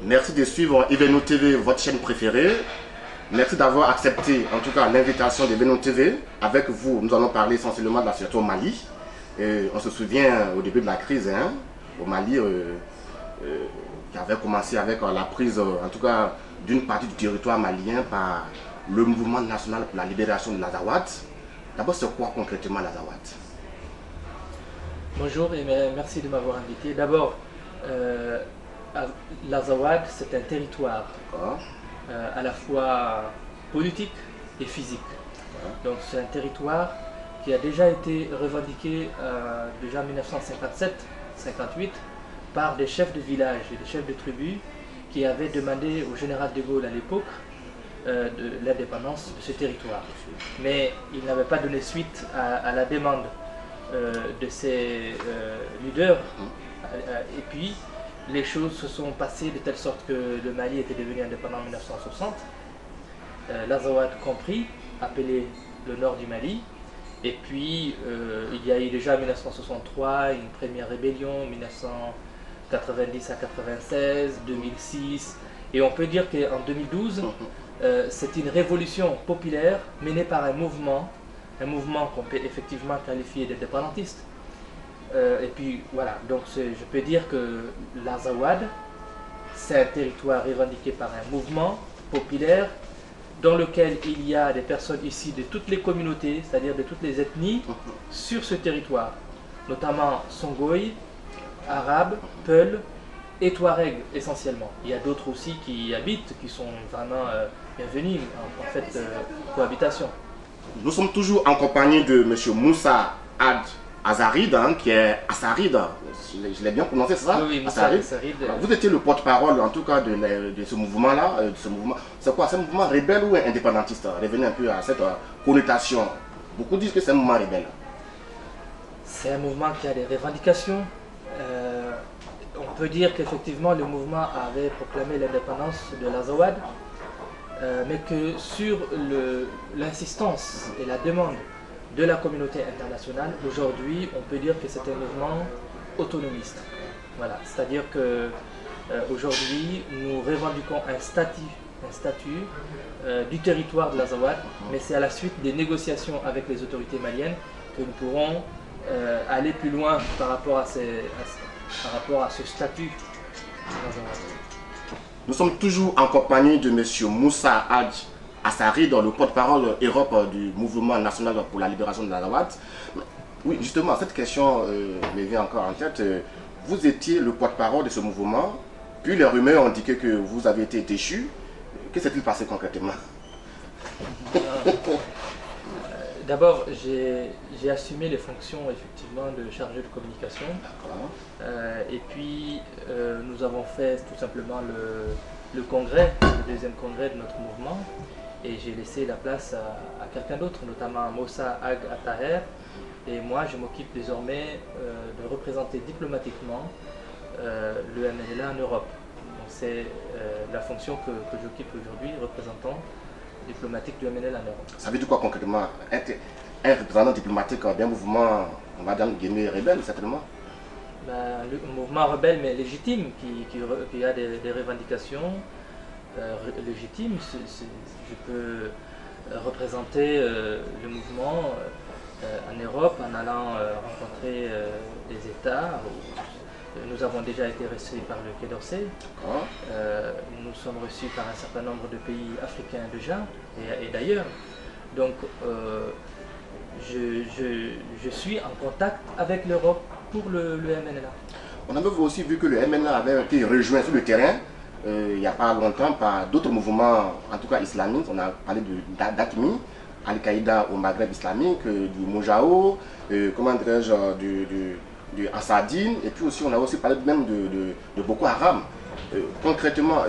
Merci de suivre Evenou TV, votre chaîne préférée. Merci d'avoir accepté en tout cas l'invitation d'Evenou TV. Avec vous, nous allons parler essentiellement de la situation au Mali. On se souvient au début de la crise au Mali, qui avait commencé avec la prise en tout cas d'une partie du territoire malien par le mouvement national pour la libération de l'Azawad. D'abord, c'est quoi concrètement l'Azawad? Bonjour et merci de m'avoir invité. D'abord, l'Azawad, c'est un territoire à la fois politique et physique. Donc c'est un territoire qui a déjà été revendiqué déjà en 1957-58 par des chefs de village et des chefs de tribus qui avaient demandé au général de Gaulle à l'époque de l'indépendance de ce territoire. Mais il n'avait pas donné suite à la demande de ces leaders. Et puis les choses se sont passées de telle sorte que le Mali était devenu indépendant en 1960. L'Azawad compris, appelé le nord du Mali. Et puis il y a eu déjà en 1963 une première rébellion, 1990 à 96, 2006. Et on peut dire qu'en 2012, c'est une révolution populaire menée par un mouvement qu'on peut effectivement qualifier d'indépendantiste. Et puis voilà, donc je peux dire que l'Azawad, c'est un territoire revendiqué par un mouvement populaire dans lequel il y a des personnes ici de toutes les communautés, c'est-à-dire de toutes les ethnies, sur ce territoire, notamment Songhai, Arabes, Peuls et Touaregs essentiellement. Il y a d'autres aussi qui y habitent, qui sont vraiment bienvenus en fait cohabitation. Nous sommes toujours en compagnie de M. Moussa Hadj Azarid, qui est Assarid, je l'ai bien prononcé, c'est ça? Oui, Moussa Assarid. Vous étiez le porte-parole en tout cas de ce mouvement-là. C'est quoi? C'est un mouvement rebelle ou indépendantiste? Revenez un peu à cette connotation. Beaucoup disent que c'est un mouvement rebelle. C'est un mouvement qui a des revendications. On peut dire qu'effectivement le mouvement avait proclamé l'indépendance de l'Azawad, mais que sur l'insistance et la demande de la communauté internationale, aujourd'hui on peut dire que c'est un mouvement autonomiste. Voilà, c'est-à-dire que aujourd'hui nous revendiquons un statut du territoire de l'Azawad, mais c'est à la suite des négociations avec les autorités maliennes que nous pourrons aller plus loin par rapport à ce statut. Nous sommes toujours en compagnie de M. Moussa Hadj Assarid, le porte-parole Europe du mouvement national pour la libération de l'Azawad. Oui, justement, cette question me vient encore en tête. Vous étiez le porte-parole de ce mouvement, puis les rumeurs ont indiqué que vous avez été déchu. Que s'est-il passé concrètement? D'abord, j'ai assumé les fonctions effectivement de chargé de communication. Et puis, nous avons fait tout simplement le congrès, le deuxième congrès de notre mouvement. Et j'ai laissé la place à quelqu'un d'autre, notamment Moussa Ag Ataher. Et moi, je m'occupe désormais de représenter diplomatiquement le MNLA en Europe. C'est la fonction que j'occupe aujourd'hui, représentant diplomatique du MNLA en Europe. Ça veut dire quoi concrètement? Être un représentant diplomatique d'un mouvement, on va dire, rebelle, certainement? Le mouvement rebelle, mais légitime, qui a des revendications légitimes. Je peux représenter le mouvement en Europe en allant rencontrer des États. Nous avons déjà été reçus par le Quai d'Orsay. Nous sommes reçus par un certain nombre de pays africains déjà et d'ailleurs. Donc je suis en contact avec l'Europe pour le MNLA. On avait aussi vu que le MNLA avait été rejoint sur le terrain il n'y a pas longtemps par d'autres mouvements, en tout cas islamiques. On a parlé d'Atmi, Al-Qaïda au Maghreb islamique, du Mojao, comment dirais-je, du Assadine, et puis aussi on a aussi parlé même de Boko Haram. Concrètement,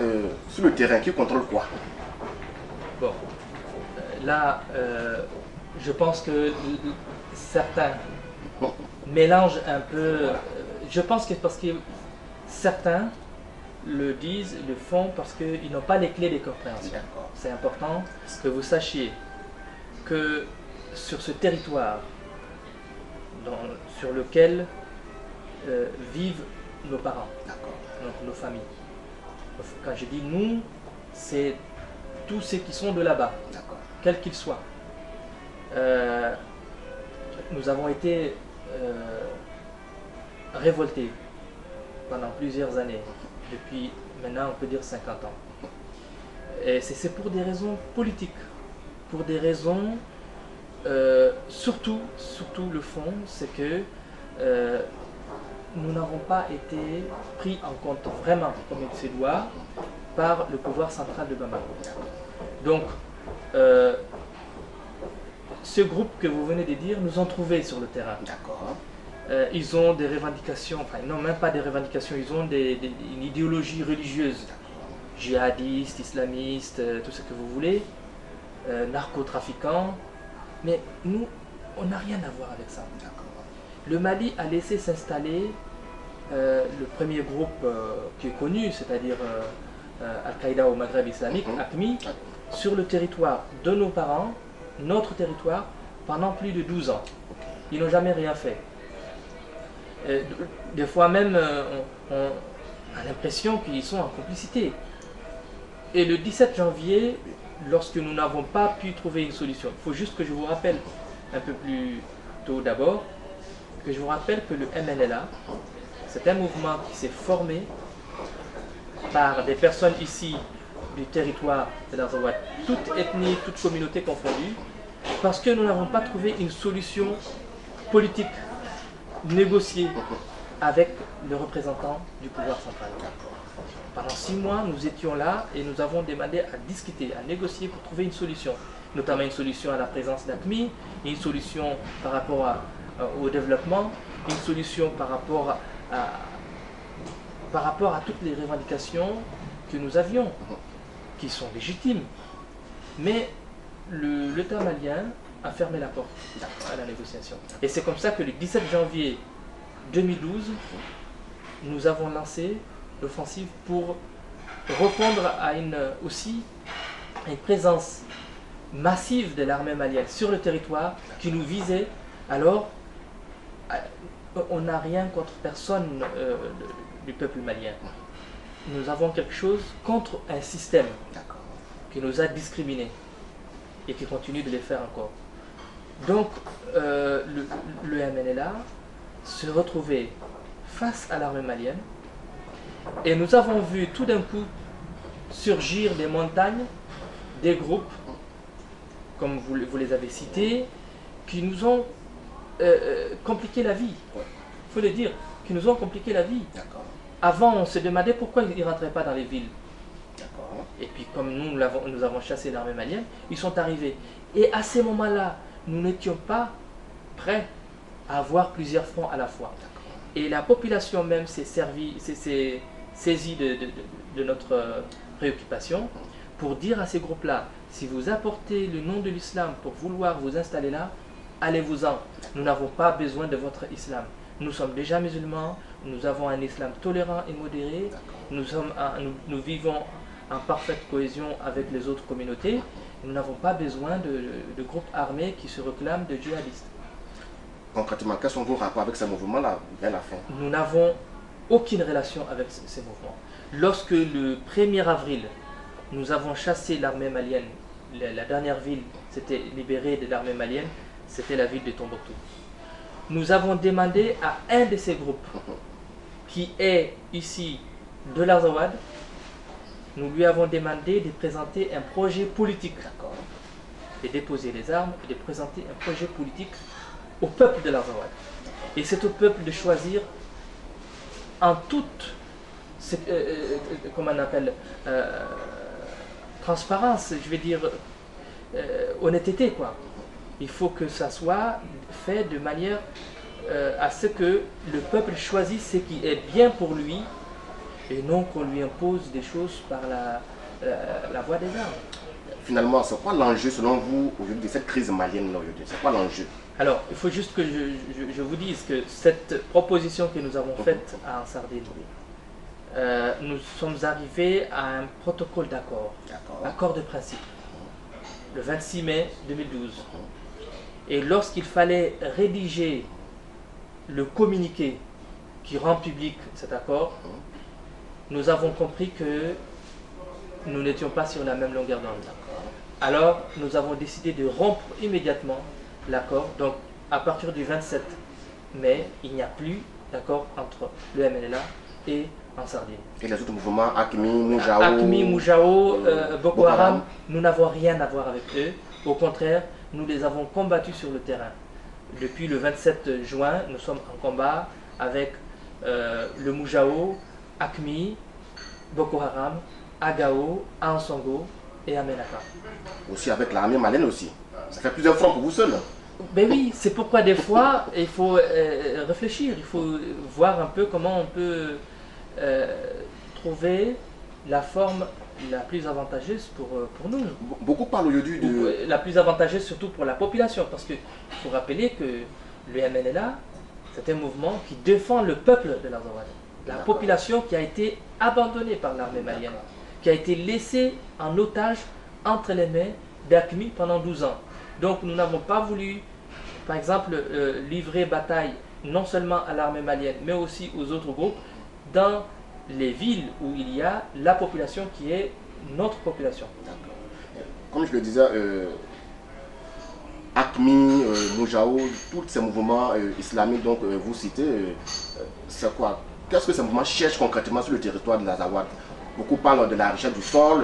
sur le terrain, qui contrôle quoi? Bon, là, je pense que certains mélangent un peu. Je pense que parce que certains le disent, le font parce qu'ils n'ont pas les clés des compréhensions. C'est important que vous sachiez que sur ce territoire sur lequel vivent nos parents, donc nos familles, Quand je dis nous, c'est tous ceux qui sont de là-bas, quels qu'ils soient. Nous avons été révoltés pendant plusieurs années, depuis maintenant on peut dire 50 ans. Et c'est pour des raisons politiques, pour des raisons, surtout le fond, c'est que nous n'avons pas été pris en compte vraiment comme il se doit par le pouvoir central de Bamako. Donc, ce groupe que vous venez de dire nous ont trouvés sur le terrain. Ils ont des revendications, enfin ils n'ont même pas des revendications, ils ont une idéologie religieuse, djihadiste, islamiste, tout ce que vous voulez, narcotrafiquants, mais nous, on n'a rien à voir avec ça. Le Mali a laissé s'installer le premier groupe qui est connu, c'est-à-dire Al-Qaïda au Maghreb islamique, AQMI, sur le territoire de nos parents, notre territoire, pendant plus de 12 ans. Ils n'ont jamais rien fait. Des fois même, on a l'impression qu'ils sont en complicité. Et le 17 janvier, lorsque nous n'avons pas pu trouver une solution, il faut juste que je vous rappelle un peu plus tôt d'abord, que je vous rappelle que le MNLA, c'est un mouvement qui s'est formé par des personnes ici du territoire de l'Azawad, toute ethnie, toute communauté confondue, parce que nous n'avons pas trouvé une solution politique négociée avec le représentant du pouvoir central. Pendant 6 mois, nous étions là et nous avons demandé à discuter, à négocier pour trouver une solution, notamment une solution à la présence d'AQMI, une solution par rapport au développement, une solution par rapport à toutes les revendications que nous avions, qui sont légitimes. Mais l'État malien a fermé la porte à la négociation. Et c'est comme ça que le 17 janvier 2012, nous avons lancé l'offensive pour répondre à une présence massive de l'armée malienne sur le territoire qui nous visait. Alors, on n'a rien contre personne du peuple malien. Nous avons quelque chose contre un système qui nous a discriminés et qui continue de les faire encore. Donc, le MNLA se retrouvait face à l'armée malienne et nous avons vu tout d'un coup surgir des montagnes, des groupes, comme vous les avez cités, qui nous ont compliqué la vie. Il faut le dire, qui nous ont compliqué la vie. Avant, on se demandait pourquoi ils ne rentraient pas dans les villes. Et puis, comme nous avons chassé l'armée malienne, ils sont arrivés. Et à ces moments-là, nous n'étions pas prêts à avoir plusieurs fronts à la fois. Et la population même s'est saisie de notre préoccupation pour dire à ces groupes-là, si vous apportez le nom de l'islam pour vouloir vous installer là, allez-vous-en. Nous n'avons pas besoin de votre islam. Nous sommes déjà musulmans, nous avons un islam tolérant et modéré, nous vivons en parfaite cohésion avec les autres communautés. Nous n'avons pas besoin de groupes armés qui se réclament de djihadistes. Concrètement, quels sont vos rapports avec ces mouvements-là vers la fin? Nous n'avons aucune relation avec ces mouvements. Lorsque le 1er avril, nous avons chassé l'armée malienne, la dernière ville s'était libérée de l'armée malienne, c'était la ville de Tombouctou. Nous avons demandé à un de ces groupes, qui est ici de l'Azawad, nous lui avons demandé de présenter un projet politique, de déposer les armes et de présenter un projet politique au peuple de l'Azawad. Et c'est au peuple de choisir en toute, comment on appelle, transparence, je vais dire, honnêteté, quoi. Il faut que ça soit fait de manière à ce que le peuple choisisse ce qui est bien pour lui et non qu'on lui impose des choses par la voie des armes. Finalement, c'est quoi l'enjeu selon vous aujourd'hui de cette crise malienne aujourd'hui? C'est quoi l'enjeu? Alors, il faut juste que je vous dise que cette proposition que nous avons faite à Ansardine, nous sommes arrivés à un protocole d'accord, accord de principe, le 26 mai 2012. Et lorsqu'il fallait rédiger le communiqué qui rend public cet accord, nous avons compris que nous n'étions pas sur la même longueur d'onde. Alors, nous avons décidé de rompre immédiatement l'accord. Donc, à partir du 27 mai, il n'y a plus d'accord entre le MNLA et Ansar-Dine. Et les autres mouvements, AQMI, Moujao, Moujao, Boko Haram, nous n'avons rien à voir avec eux. Au contraire, nous les avons combattus sur le terrain. Depuis le 27 juin, nous sommes en combat avec le Moujao, AQMI, Boko Haram, Agao, Ansongo et Amenaka. Aussi avec l'armée malienne aussi. Ça fait plusieurs fronts pour vous seul. Ben oui, c'est pourquoi des fois, il faut réfléchir, il faut voir un peu comment on peut trouver la forme la plus avantageuse pour nous. Beaucoup parlent aujourd'hui de... La plus avantageuse surtout pour la population, parce qu'il faut rappeler que le MNLA, c'est un mouvement qui défend le peuple de l'Azawad. La population qui a été abandonnée par l'armée malienne, qui a été laissée en otage entre les mains d'AQMI pendant 12 ans. Donc nous n'avons pas voulu, par exemple, livrer bataille non seulement à l'armée malienne, mais aussi aux autres groupes, dans les villes où il y a la population qui est notre population. Comme je le disais, AQMI, Moujao, tous ces mouvements islamiques, donc vous citez, c'est quoi? Qu'est-ce que ces mouvements cherchent concrètement sur le territoire de l'Azawad? Beaucoup parlent de la richesse du sol.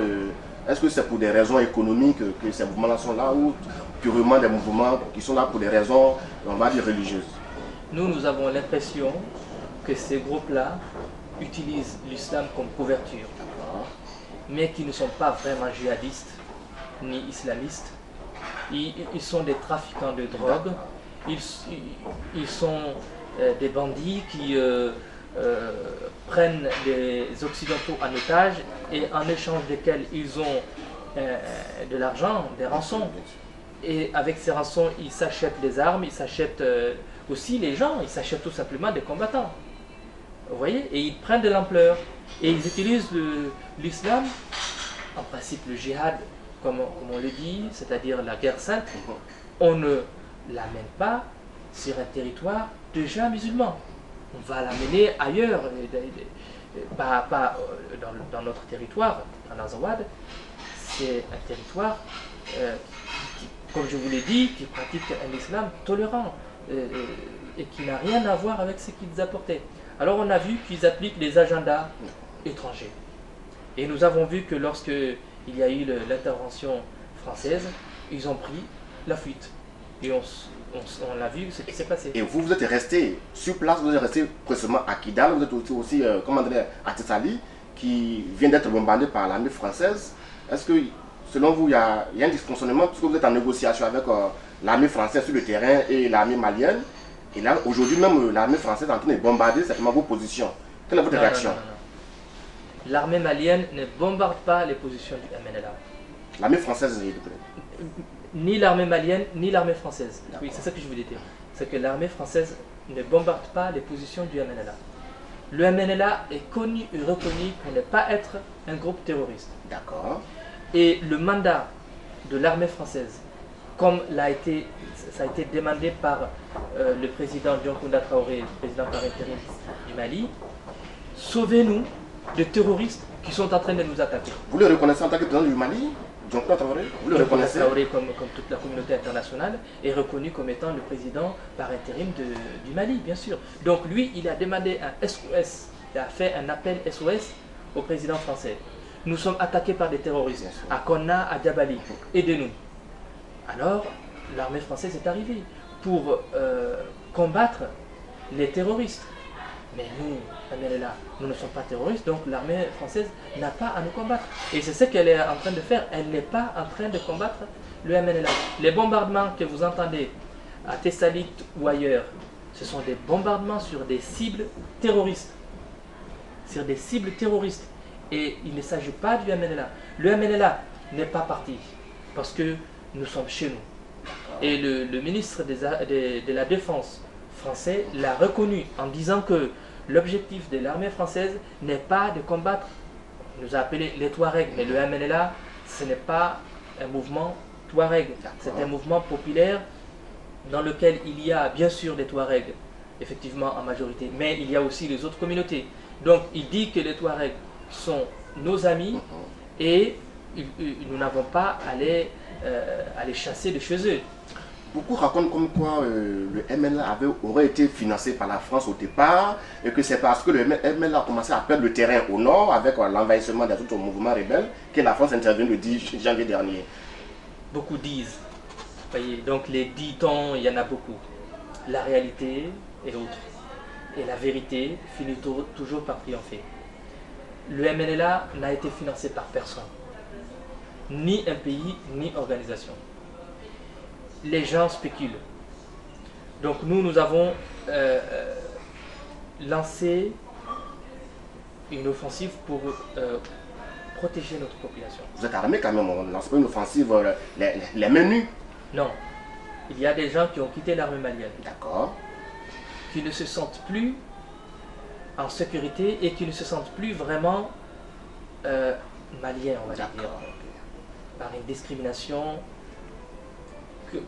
Est-ce que c'est pour des raisons économiques que ces mouvements-là sont là, ou purement des mouvements qui sont là pour des raisons, on va dire, religieuses? Nous avons l'impression que ces groupes-là utilisent l'islam comme couverture, mais qui ne sont pas vraiment djihadistes ni islamistes. Ils sont des trafiquants de drogue, ils sont des bandits qui prennent des occidentaux en otage et en échange desquels ils ont de l'argent, des rançons. Et avec ces rançons, ils s'achètent des armes, ils s'achètent aussi les gens, ils s'achètent tout simplement des combattants. Vous voyez? Et ils prennent de l'ampleur. Et ils utilisent l'islam, en principe le djihad, comme on le dit, c'est-à-dire la guerre sainte. On ne l'amène pas sur un territoire déjà musulman. On va l'amener ailleurs, pas dans notre territoire, en Azawad. C'est un territoire qui, comme je vous l'ai dit, qui pratique un islam tolérant et qui n'a rien à voir avec ce qu'ils apportaient. Alors on a vu qu'ils appliquent les agendas étrangers. Et nous avons vu que lorsque il y a eu l'intervention française, ils ont pris la fuite. Et on a vu ce qui s'est passé. Et vous êtes resté sur place, vous êtes resté précisément à Kidal, vous êtes aussi à Tessali, qui vient d'être bombardé par l'armée française. Est-ce que, selon vous, il y a un dysfonctionnement, puisque vous êtes en négociation avec l'armée française sur le terrain et l'armée malienne? Et là, aujourd'hui même, l'armée française est en train de bombarder certainement vos positions. Quelle est votre réaction? L'armée malienne ne bombarde pas les positions du MNLA. L'armée française, ni l'armée malienne, ni l'armée française. Oui, c'est ça que je voulais dire. C'est que l'armée française ne bombarde pas les positions du MNLA. Le MNLA est connu et reconnu pour ne pas être un groupe terroriste. D'accord. Et le mandat de l'armée française, comme ça a été demandé par le président Dioncounda Traoré, le président par intérim du Mali, sauvez-nous des terroristes qui sont en train de nous attaquer. Vous le reconnaissez en tant que président du Mali, Dioncounda Traoré? Vous le reconnaissez? Traoré, comme toute la communauté internationale, est reconnu comme étant le président par intérim du Mali, bien sûr. Donc lui, il a demandé un SOS, il a fait un appel SOS au président français. Nous sommes attaqués par des terroristes, à Konna, à Djabali, aidez-nous. Alors, l'armée française est arrivée pour combattre les terroristes. Mais nous, MNLA, nous ne sommes pas terroristes, donc l'armée française n'a pas à nous combattre. Et c'est ce qu'elle est en train de faire, elle n'est pas en train de combattre le MNLA. Les bombardements que vous entendez à Tessalit ou ailleurs, ce sont des bombardements sur des cibles terroristes. Sur des cibles terroristes. Et il ne s'agit pas du MNLA. Le MNLA n'est pas parti, parce que nous sommes chez nous. Et le ministre de la Défense français l'a reconnu en disant que l'objectif de l'armée française n'est pas de combattre, il nous a appelé les Touaregs, mais le MNLA, ce n'est pas un mouvement Touareg, c'est un mouvement populaire dans lequel il y a bien sûr des Touaregs, effectivement en majorité, mais il y a aussi les autres communautés. Donc il dit que les Touaregs sont nos amis et nous n'avons pas à les chasser de chez eux. Beaucoup racontent comme quoi le MNLA aurait été financé par la France au départ et que c'est parce que le MNLA a commencé à perdre le terrain au nord avec l'envahissement des autres mouvements rebelles que la France intervient le 10 janvier dernier. Beaucoup disent. Voyez, donc les dit-on, il y en a beaucoup. La réalité est autre. Et la vérité finit toujours par triompher. Le MNLA n'a été financé par personne. Ni un pays, ni organisation. Les gens spéculent. Donc nous avons lancé une offensive pour protéger notre population. Vous êtes armé quand même, on lance pas une offensive les mains nues. Non. Il y a des gens qui ont quitté l'armée malienne. D'accord. Qui ne se sentent plus en sécurité et qui ne se sentent plus vraiment maliens, on va dire. Par une discrimination qu'ils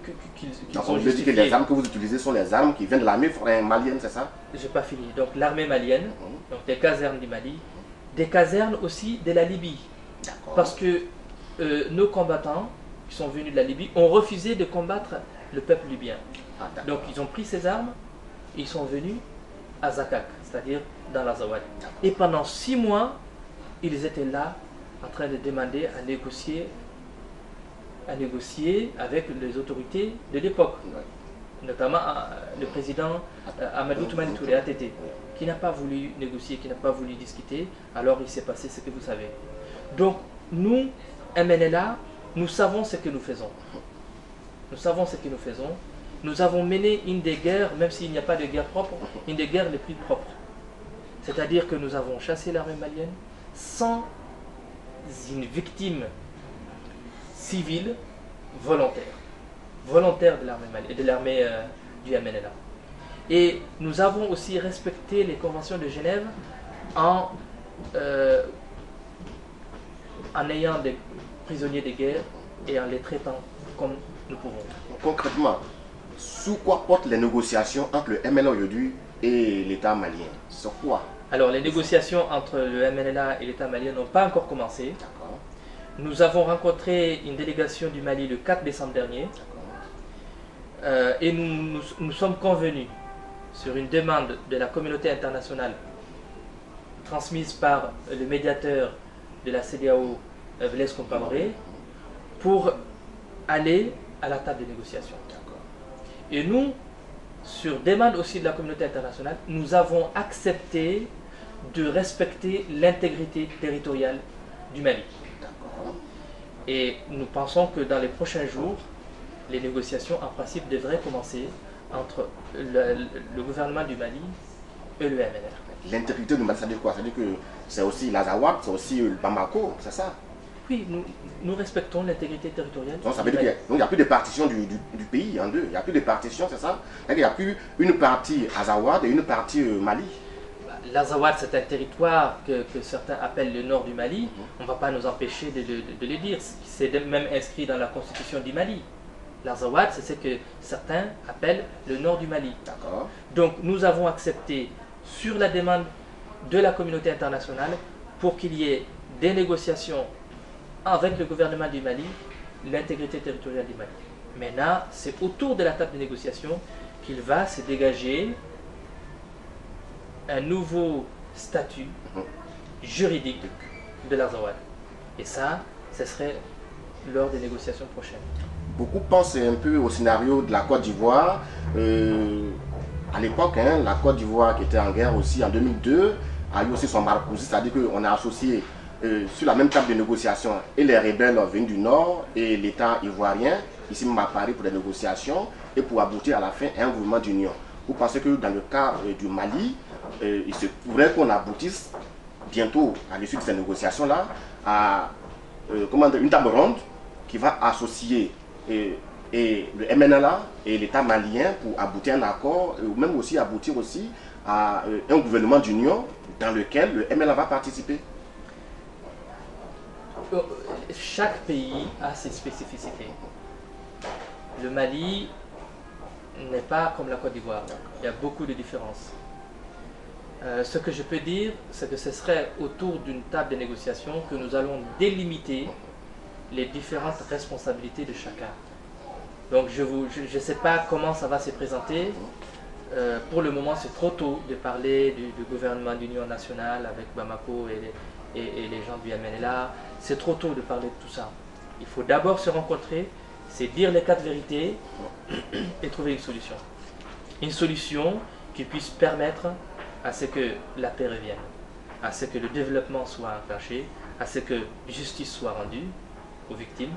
donc on veut dire que les armes que vous utilisez sont les armes qui viennent de l'armée malienne, c'est ça? Je n'ai pas fini. Donc l'armée malienne, donc des casernes du Mali, des casernes aussi de la Libye. Parce que nos combattants qui sont venus de la Libye ont refusé de combattre le peuple libyen. Donc ils ont pris ces armes et ils sont venus à Zakak, c'est-à-dire dans l'Azawad. Et pendant 6 mois, ils étaient là en train de demander à négocier avec les autorités de l'époque, notamment le président Amadou Toumani Touré ATT, qui n'a pas voulu négocier, qui n'a pas voulu discuter. Alors il s'est passé ce que vous savez. Donc nous, MNLA, nous savons ce que nous faisons. Nous savons ce que nous faisons. Nous avons mené une des guerres, même s'il n'y a pas de guerre propre, une des guerres les plus propres. C'est-à-dire que nous avons chassé l'armée malienne sans une victime civile volontaire de l'armée malienne, de l'armée du MNLA. Et nous avons aussi respecté les conventions de Genève en ayant des prisonniers de guerre et en les traitant comme nous pouvons. Concrètement, sous quoi portent les négociations entre le MNLA aujourd'hui et l'État malien? Sur quoi? Alors les négociations entre le MNLA et l'État malien n'ont pas encore commencé. Nous avons rencontré une délégation du Mali le 4 décembre dernier et nous sommes convenus sur une demande de la communauté internationale transmise par le médiateur de la CEDEAO, Blaise Compaoré, pour aller à la table de négociation. Et nous, sur demande aussi de la communauté internationale, nous avons accepté de respecter l'intégrité territoriale du Mali. Et nous pensons que dans les prochains jours, les négociations en principe devraient commencer entre le gouvernement du Mali et le MNLA. L'intégrité du Mali, ça veut dire quoi? Ça veut dire que c'est aussi l'Azawad, c'est aussi le Bamako, c'est ça? Oui, nous respectons l'intégrité territoriale. Donc ça veut dire qu'il n'y a plus de partition du pays en deux. Il n'y a plus de partition, c'est ça? Il n'y a plus une partie Azawad et une partie Mali. L'Azawad, c'est un territoire que certains appellent le nord du Mali. On ne va pas nous empêcher de le dire. C'est même inscrit dans la constitution du Mali. L'Azawad, c'est ce que certains appellent le nord du Mali. Donc nous avons accepté, sur la demande de la communauté internationale, pour qu'il y ait des négociations avec le gouvernement du Mali, l'intégrité territoriale du Mali. Maintenant, c'est autour de la table de négociation qu'il va se dégager un nouveau statut juridique de l'Azawad. Et ça, ce serait lors des négociations prochaines. Beaucoup pensent un peu au scénario de la Côte d'Ivoire. À l'époque, la Côte d'Ivoire qui était en guerre aussi en 2002, a eu aussi son marcousi, c'est-à-dire qu'on a associé sur la même table de négociation et les rebelles venus du Nord et l'État ivoirien, ici même à Paris pour des négociations et pour aboutir à la fin à un mouvement d'union. Vous pensez que dans le cas du Mali, il se pourrait qu'on aboutisse bientôt à l'issue de ces négociations-là à une table ronde qui va associer et le MNLA et l'État malien pour aboutir à un accord, ou même aussi aboutir aussi à un gouvernement d'union dans lequel le MNLA va participer? Chaque pays a ses spécificités. Le Mali n'est pas comme la Côte d'Ivoire. Il y a beaucoup de différences. Ce que je peux dire, c'est que ce serait autour d'une table de négociation que nous allons délimiter les différentes responsabilités de chacun. Donc je ne sais pas comment ça va se présenter. Pour le moment, c'est trop tôt de parler du gouvernement d'union nationale avec Bamako et les gens du MNLA. C'est trop tôt de parler de tout ça. Il faut d'abord se rencontrer, c'est dire les 4 vérités et trouver une solution. Une solution qui puisse permettre à ce que la paix revienne, à ce que le développement soit enclenché, à ce que justice soit rendue aux victimes,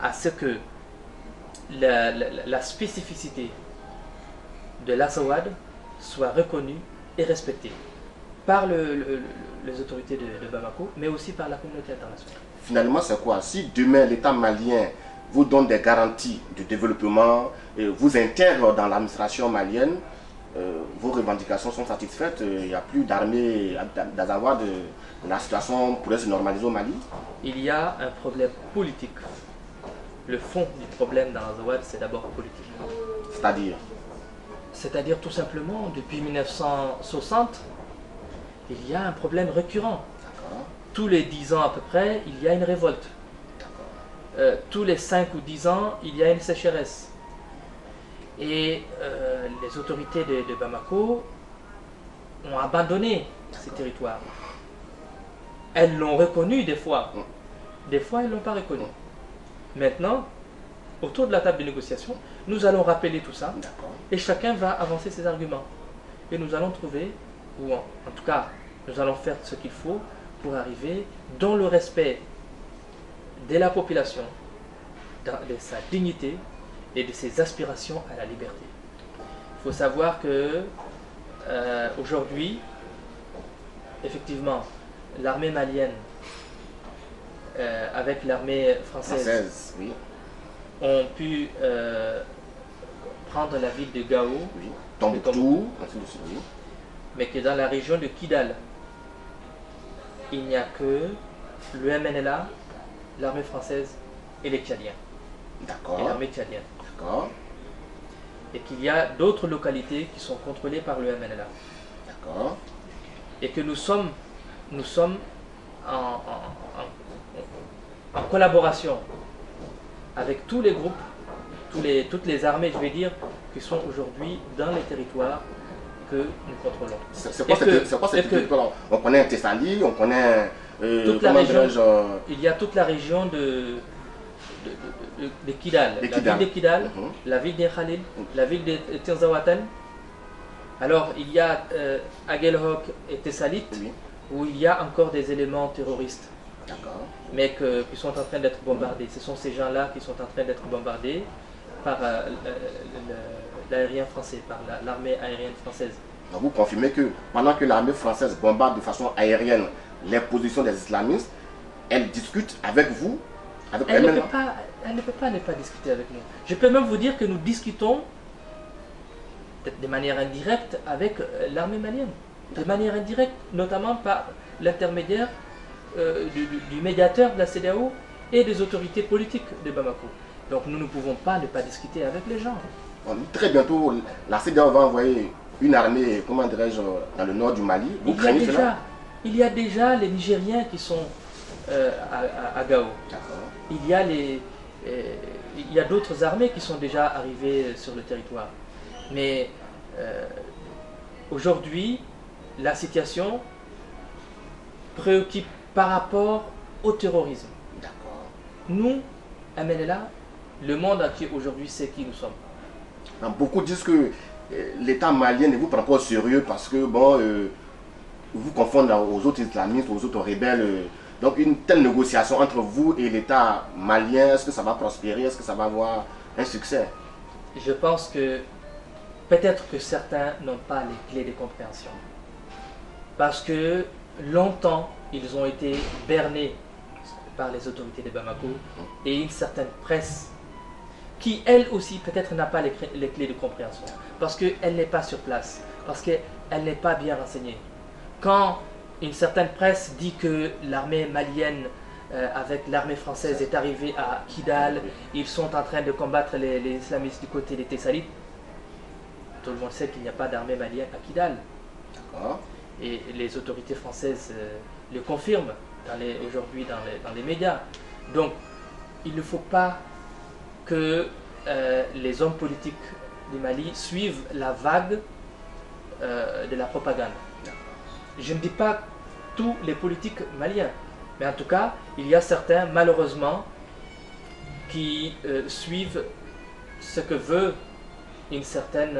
à ce que la spécificité de l'Azawad soit reconnue et respectée par les autorités de Bamako, mais aussi par la communauté internationale. Finalement, c'est quoi? Si demain l'État malien vous donne des garanties de développement, vous intègre dans l'administration malienne, vos revendications sont satisfaites, il n'y a plus d'armée d'Azawad, la situation pourrait se normaliser au Mali? Il y a un problème politique. Le fond du problème dans l'Azawad, c'est d'abord politique. C'est-à-dire? C'est-à-dire tout simplement, depuis 1960, il y a un problème récurrent. Tous les 10 ans à peu près, il y a une révolte. Tous les 5 ou 10 ans, il y a une sécheresse. Et les autorités de Bamako ont abandonné ces territoires. Elles l'ont reconnu des fois. Des fois, elles ne l'ont pas reconnu. Maintenant, autour de la table de négociation, nous allons rappeler tout ça. Et chacun va avancer ses arguments. Et nous allons trouver, ou en tout cas, nous allons faire ce qu'il faut pour arriver dans le respect de la population, de sa dignité et de ses aspirations à la liberté. Il faut savoir que aujourd'hui, effectivement, l'armée malienne, avec l'armée française, oui, ont pu prendre la ville de Gao, oui. Tombouctou, oui. Mais que dans la région de Kidal, il n'y a que le MNLA, l'armée française et les Tchadiens. D'accord. Et l'armée tchadienne. D'accord. Et qu'il y a d'autres localités qui sont contrôlées par le MNLA. D'accord. Et que nous sommes en collaboration avec tous les groupes, toutes les armées, je vais dire, qui sont aujourd'hui dans les territoires que nous contrôlons. C'est quoi cette territoire? On connaît Tessali, on connaît toute la région, il y a toute la région de Kidal, la ville de Kidal, la ville de Khalil, la ville de Tirzawatan. Alors il y a Aguelhok et Tessalit, oui, où il y a encore des éléments terroristes, mais qui sont en train d'être bombardés. Ce sont ces gens-là qui sont en train d'être bombardés par l'aérien français, par l'armée aérienne française. Donc vous confirmez que pendant que l'armée française bombarde de façon aérienne les positions des islamistes, elle discute avec vous, avec elle ne peut pas ne pas discuter avec nous. Je peux même vous dire que nous discutons de manière indirecte avec l'armée malienne. De manière indirecte, notamment par l'intermédiaire du médiateur de la CEDEAO et des autorités politiques de Bamako. Donc nous ne pouvons pas ne pas discuter avec les gens. Bon, très bientôt, la CEDEAO va envoyer une armée, comment dirais-je, dans le nord du Mali. Vous craignez cela? Il y a déjà les Nigériens qui sont à Gao. Il y a d'autres armées qui sont déjà arrivées sur le territoire. Mais aujourd'hui, la situation préoccupe par rapport au terrorisme. Nous, MNLA, le monde entier aujourd'hui sait qui nous sommes. Beaucoup disent que l'État malien ne vous prend pas au sérieux parce que bon, vous confondez aux autres islamistes, aux autres rebelles. Donc une telle négociation entre vous et l'État malien, est-ce que ça va prospérer? Est-ce que ça va avoir un succès? Je pense que peut-être que certains n'ont pas les clés de compréhension. Parce que longtemps, ils ont été bernés par les autorités de Bamako et une certaine presse qui, elle aussi, peut-être n'a pas les clés de compréhension. Parce qu'elle n'est pas sur place. Parce qu'elle n'est pas bien renseignée. Quand une certaine presse dit que l'armée malienne avec l'armée française est arrivée à Kidal, ils sont en train de combattre les islamistes du côté des Tessalites, tout le monde sait qu'il n'y a pas d'armée malienne à Kidal. et les autorités françaises le confirment aujourd'hui dans les médias. Donc, il ne faut pas que les hommes politiques du Mali suivent la vague de la propagande. Je ne dis pas tous les politiques maliens, mais en tout cas, il y a certains, malheureusement, qui suivent ce que veut une certaine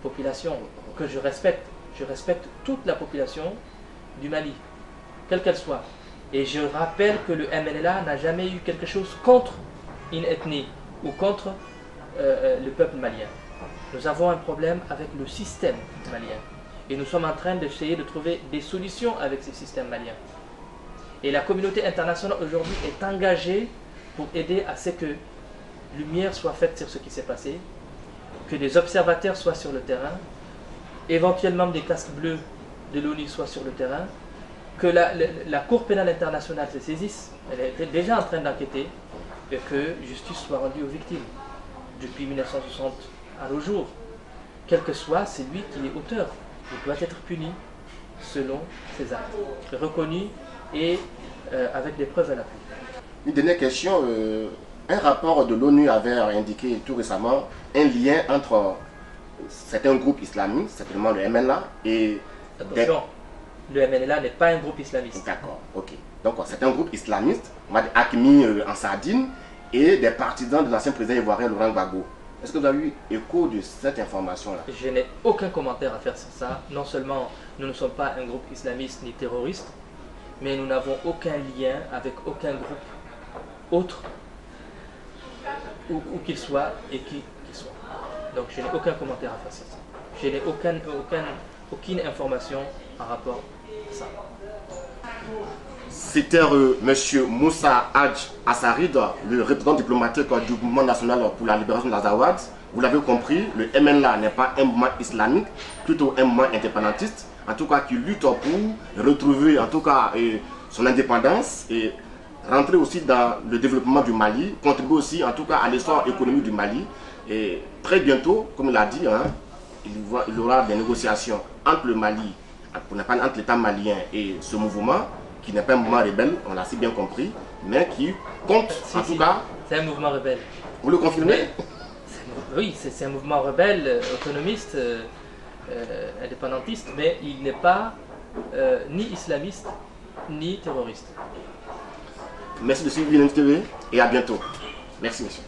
population, que je respecte. Je respecte toute la population du Mali, quelle qu'elle soit. Et je rappelle que le MNLA n'a jamais eu quelque chose contre une ethnie ou contre le peuple malien. Nous avons un problème avec le système malien. Et nous sommes en train d'essayer de trouver des solutions avec ce système malien. Et la communauté internationale aujourd'hui est engagée pour aider à ce que lumière soit faite sur ce qui s'est passé, que des observateurs soient sur le terrain, éventuellement des casques bleus de l'ONU soient sur le terrain, que la Cour pénale internationale se saisisse, elle était déjà en train d'enquêter, et que justice soit rendue aux victimes. Depuis 1960 à nos jours, quel que soit celui qui est auteur, il doit être puni selon ses actes, reconnu et avec des preuves à l'appui. Une dernière question, un rapport de l'ONU avait indiqué tout récemment un lien entre certains groupes islamiques, certainement le MNLA, et... Attention, le MNLA n'est pas un groupe islamiste. D'accord, ok. Donc c'est un groupe islamiste, Acmi en Sardine, et des partisans de l'ancien président ivoirien Laurent Gbagbo. Est-ce que vous avez eu écho de cette information-là? Je n'ai aucun commentaire à faire sur ça. Non seulement nous ne sommes pas un groupe islamiste ni terroriste, mais nous n'avons aucun lien avec aucun groupe autre, où qu'il soit et qui qu'il soit. Donc je n'ai aucun commentaire à faire sur ça. Je n'ai aucune information en rapport à ça. C'était M. Moussa Hadj Assarid, le représentant diplomatique du mouvement national pour la libération de l'Azawad. Vous l'avez compris, le MNLA n'est pas un mouvement islamique, plutôt un mouvement indépendantiste, en tout cas qui lutte pour retrouver en tout cas son indépendance et rentrer aussi dans le développement du Mali, contribuer aussi en tout cas à l'essor économique du Mali. Et très bientôt, comme il a dit, hein, il y aura des négociations entre le Mali, entre l'État malien et ce mouvement, qui n'est pas un mouvement rebelle, on l'a si bien compris, mais qui compte en tout cas... C'est un mouvement rebelle. Vous le confirmez? Oui, c'est un mouvement rebelle, autonomiste, indépendantiste, mais il n'est pas ni islamiste, ni terroriste. Merci de suivre l'INTV et à bientôt. Merci, monsieur.